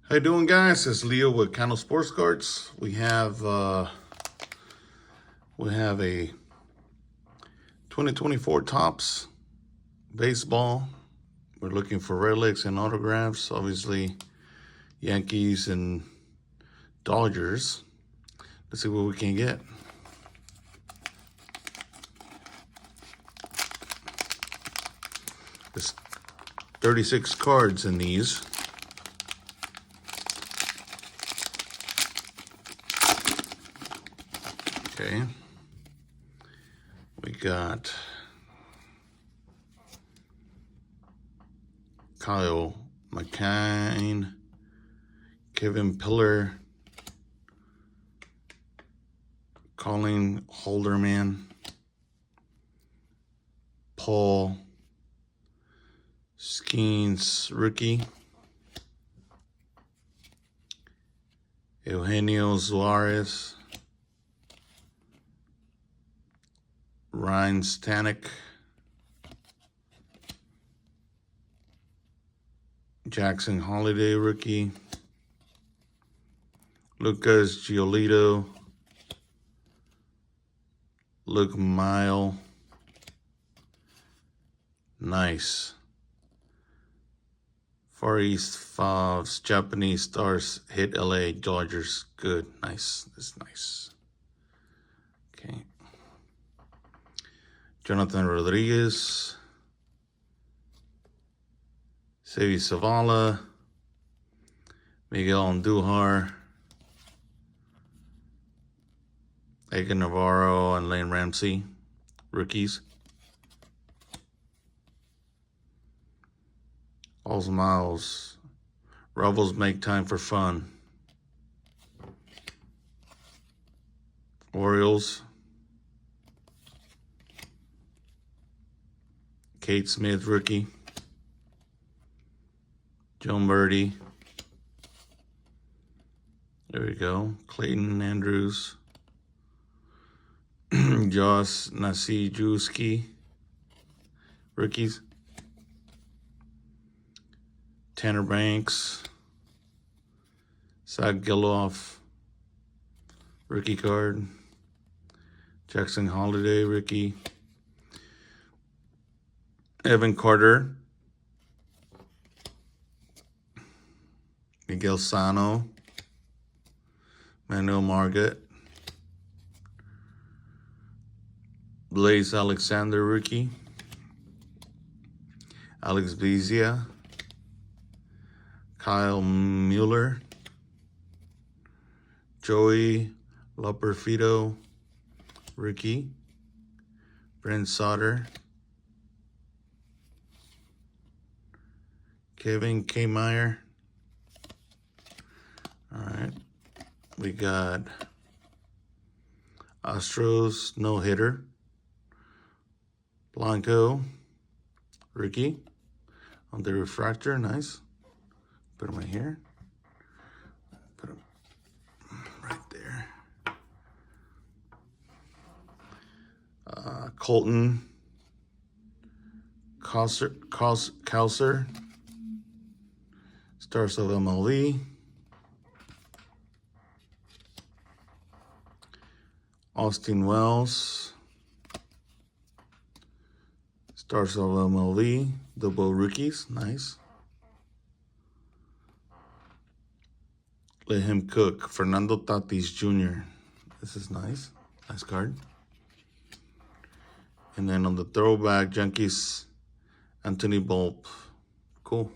How you doing, guys? It's Leo with Cano Sports Cards. We have a 2024 Topps baseball. We're looking for relics and autographs. Obviously, Yankees and Dodgers. Let's see what we can get. There's 36 cards in these. Okay, we got Kyle McCain, Kevin Pillar, Colin Holderman, Paul Skeens rookie, Eugenio Suarez, Ryan Stanek, Jackson Holiday rookie, Lucas Giolito, Luke Mile, nice. Far East Favs, Japanese Stars hit LA Dodgers, good, nice, that's nice. Okay. Jonathan Rodriguez, Sevi Zavala, Miguel Andujar, Edgar Navarro, and Lane Ramsey, rookies. All's Miles, Rebels make time for fun. Orioles, Kate Smith rookie, Joe Birdie, there we go, Clayton Andrews, Josh Nasijuski, rookies, Tanner Banks, Zach Geloff, rookie card, Jackson Holiday rookie, Evan Carter, Miguel Sano, Manuel Margot, Blaze Alexander rookie, Alex Bezia, Kyle Mueller, Joey Loperfido rookie, Brent Sauter, Kevin K. Meyer. All right, we got Astros no-hitter, Blanco, rookie, on the Refractor, nice. Put him right here. Put him right there. Colton Cowser, Stars of MLB. Austin Wells, Stars of MLB, double rookies, nice. Let him cook, Fernando Tatis Jr. This is nice, nice card. And then on the throwback, Yankees, Anthony Bulb, cool.